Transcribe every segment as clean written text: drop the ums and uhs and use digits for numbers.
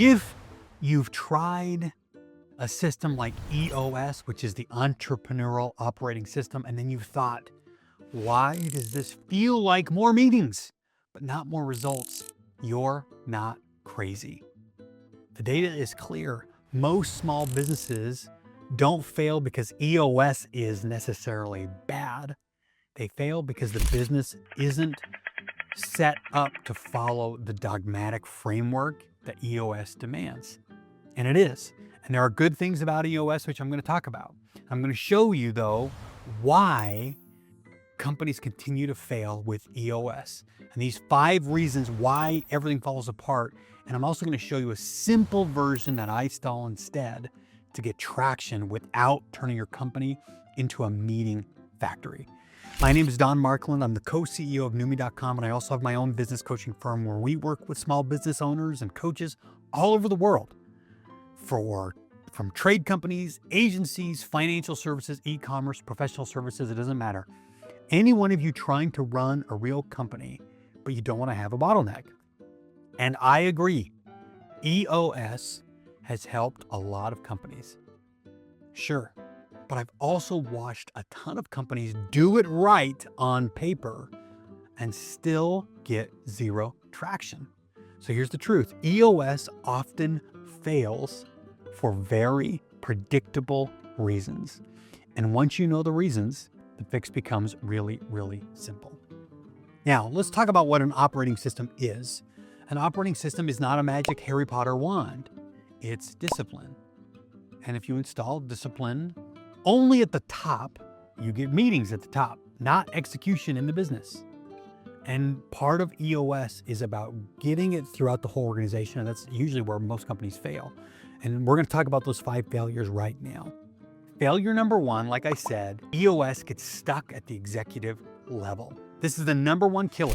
If you've tried a system like EOS, which is the entrepreneurial operating system, and then you've thought, why does this feel like more meetings, but not more results? You're not crazy. The data is clear. Most small businesses don't fail because EOS is necessarily bad. They fail because the business isn't set up to follow the dogmatic framework that EOS demands. And it is. And there are good things about EOS, which I'm going to talk about. I'm going to show you, though, why companies continue to fail with EOS. And these 5 reasons why everything falls apart. And I'm also going to show you a simple version that I install instead to get traction without turning your company into a meeting factory. My name is Don Markland. I'm the co-CEO of Numi.com, and I also have my own business coaching firm where we work with small business owners and coaches all over the world from trade companies, agencies, financial services, e-commerce, professional services, it doesn't matter. Any one of you trying to run a real company, but you don't want to have a bottleneck. And I agree, EOS has helped a lot of companies. Sure, but I've also watched a ton of companies do it right on paper and still get zero traction. So here's the truth. EOS often fails for very predictable reasons. And once you know the reasons, the fix becomes really, really simple. Now, let's talk about what an operating system is. An operating system is not a magic Harry Potter wand. It's discipline. And if you install discipline only at the top, you get meetings at the top, not execution in the business. And part of EOS is about getting it throughout the whole organization. And that's usually where most companies fail. And we're going to talk about those 5 failures right now. Failure number 1, like I said, EOS gets stuck at the executive level. This is the number 1 killer.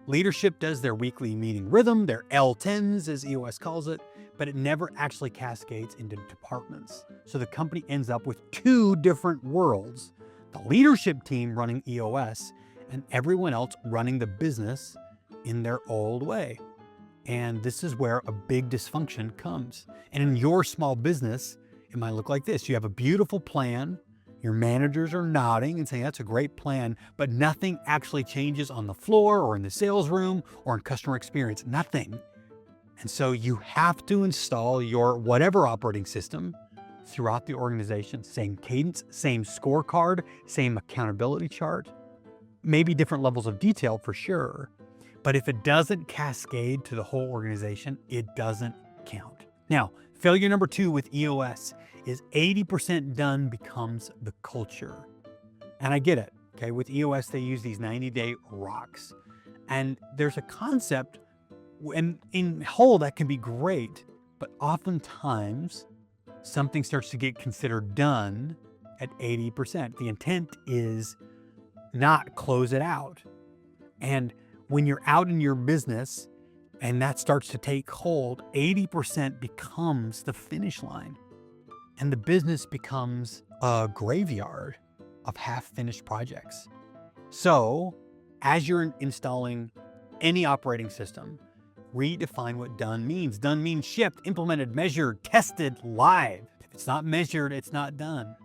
Leadership does their weekly meeting rhythm, their L10s as EOS calls it, but it never actually cascades into departments. So the company ends up with 2 different worlds, the leadership team running EOS and everyone else running the business in their old way. And this is where a big dysfunction comes. And in your small business, it might look like this. You have a beautiful plan. Your managers are nodding and saying, that's a great plan, but nothing actually changes on the floor or in the sales room or in customer experience, nothing. And so you have to install your whatever operating system throughout the organization, same cadence, same scorecard, same accountability chart, maybe different levels of detail for sure. But if it doesn't cascade to the whole organization, it doesn't count. Now, failure number 2 with EOS is 80% done becomes the culture. And I get it, okay? With EOS, they use these 90-day rocks. And there's a concept, and in whole, that can be great, but oftentimes something starts to get considered done at 80%. The intent is not close it out. And when you're out in your business and that starts to take hold, 80% becomes the finish line. And the business becomes a graveyard of half-finished projects. So as you're installing any operating system, redefine what done means. Done means shipped, implemented, measured, tested, live. If it's not measured, it's not done.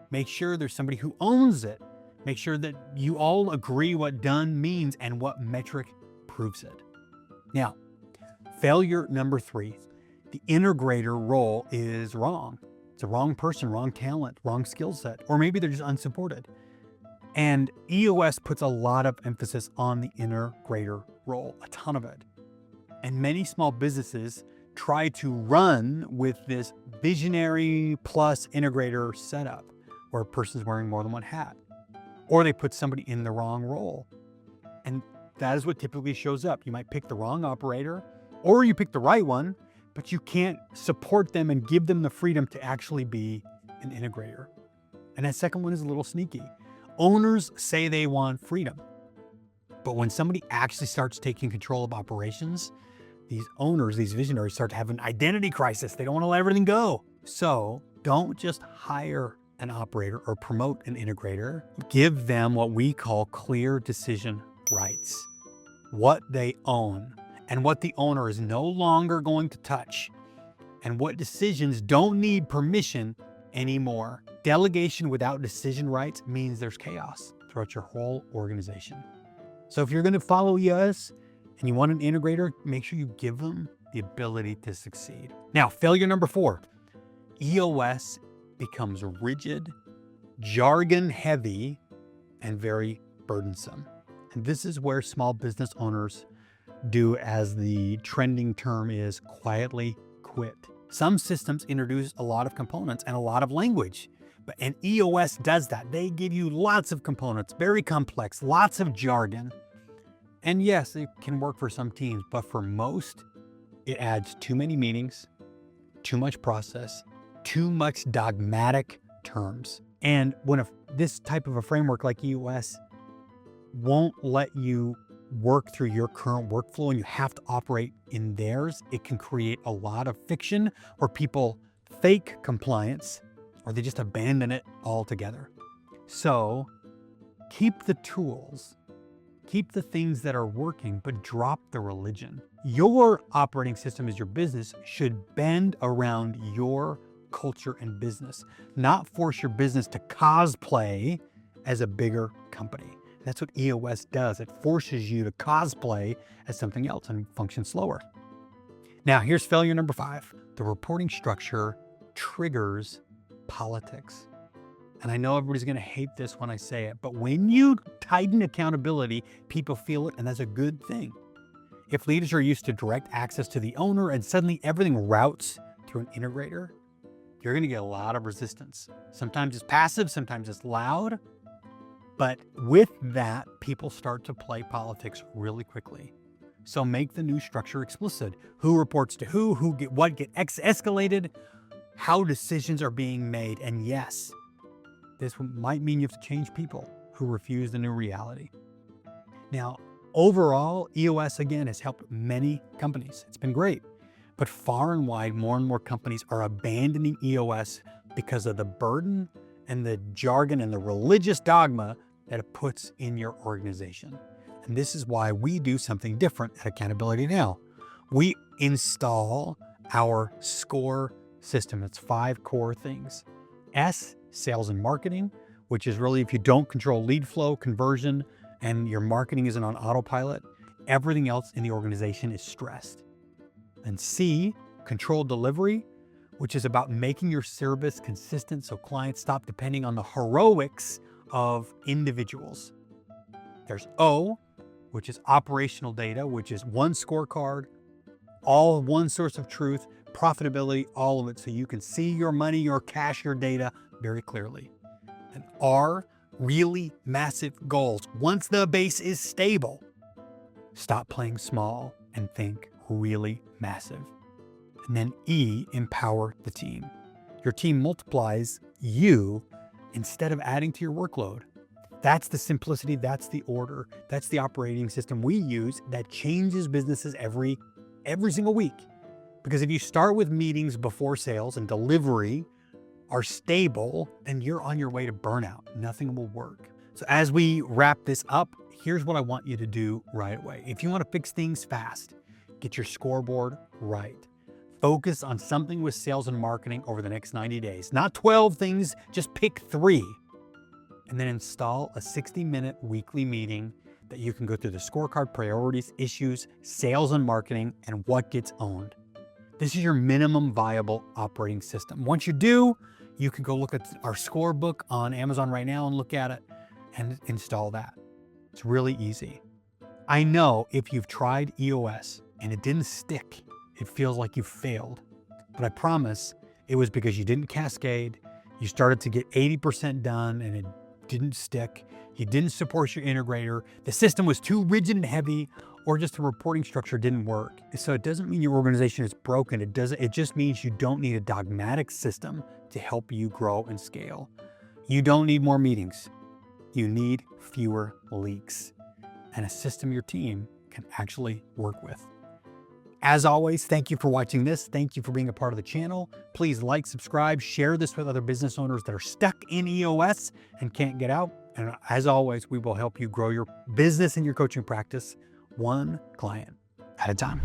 Make sure there's somebody who owns it. Make sure that you all agree what done means and what metric proves it. Now, failure number 3, the integrator role is wrong. It's a wrong person, wrong talent, wrong skill set, or maybe they're just unsupported. And EOS puts a lot of emphasis on the integrator role, a ton of it. And many small businesses try to run with this visionary plus integrator setup where a person's wearing more than one hat. Or they put somebody in the wrong role. And that is what typically shows up. You might pick the wrong operator, or you pick the right one, but you can't support them and give them the freedom to actually be an integrator. And that second one is a little sneaky. Owners say they want freedom, but when somebody actually starts taking control of operations, these owners, these visionaries start to have an identity crisis. They don't want to let everything go. So don't just hire an operator or promote an integrator. Give them what we call clear decision rights, what they own. and what the owner is no longer going to touch, and what decisions don't need permission anymore. Delegation without decision rights means there's chaos throughout your whole organization. So if you're going to follow EOS and you want an integrator, make sure you give them the ability to succeed. Now, failure number 4, EOS becomes rigid, jargon-heavy, and very burdensome. And this is where small business owners do, as the trending term is, quietly quit. Some systems introduce a lot of components and a lot of language, and EOS does that. They give you lots of components, very complex, lots of jargon. And yes, it can work for some teams, but for most, it adds too many meetings, too much process, too much dogmatic terms. And when this type of a framework like EOS won't let you work through your current workflow and you have to operate in theirs, it can create a lot of fiction where people fake compliance or they just abandon it altogether. So keep the tools, keep the things that are working, but drop the religion. Your operating system as your business should bend around your culture and business, not force your business to cosplay as a bigger company. That's what EOS does. It forces you to cosplay as something else and function slower. Now, here's failure number 5. The reporting structure triggers politics. And I know everybody's going to hate this when I say it, but when you tighten accountability, people feel it, and that's a good thing. If leaders are used to direct access to the owner and suddenly everything routes through an integrator, you're going to get a lot of resistance. Sometimes it's passive, sometimes it's loud. But with that, people start to play politics really quickly. So make the new structure explicit. Who reports to who get what, get escalated, how decisions are being made. And yes, this might mean you have to change people who refuse the new reality. Now, overall, EOS again has helped many companies. It's been great. But far and wide, more and more companies are abandoning EOS because of the burden and the jargon and the religious dogma that it puts in your organization. And this is why we do something different at Accountability Now. We install our SCORE system. It's 5 core things. S, sales and marketing, which is really if you don't control lead flow, conversion, and your marketing isn't on autopilot, everything else in the organization is stressed. And C, controlled delivery, which is about making your service consistent so clients stop depending on the heroics of individuals. There's O, which is operational data, which is one scorecard, all one source of truth, profitability, all of it, so you can see your money, your cash, your data very clearly. And R, really massive goals. Once the base is stable, stop playing small and think really massive. And then E, empower the team. Your team multiplies you instead of adding to your workload. That's the simplicity, that's the order, that's the operating system we use that changes businesses every single week. Because if you start with meetings before sales and delivery are stable, then you're on your way to burnout. Nothing will work. So as we wrap this up, here's what I want you to do right away. If you want to fix things fast, get your scoreboard right. Focus on something with sales and marketing over the next 90 days. Not 12 things, just pick 3. And then install a 60-minute weekly meeting that you can go through the scorecard, priorities, issues, sales and marketing, and what gets owned. This is your minimum viable operating system. Once you do, you can go look at our score book on Amazon right now and look at it and install that. It's really easy. I know if you've tried EOS and it didn't stick, it feels like you failed. But I promise it was because you didn't cascade, you started to get 80% done and it didn't stick, you didn't support your integrator, the system was too rigid and heavy, or just the reporting structure didn't work. So it doesn't mean your organization is broken. It just means you don't need a dogmatic system to help you grow and scale. You don't need more meetings. You need fewer leaks and a system your team can actually work with. As always, thank you for watching this. Thank you for being a part of the channel. Please like, subscribe, share this with other business owners that are stuck in EOS and can't get out. And as always, we will help you grow your business and your coaching practice one client at a time.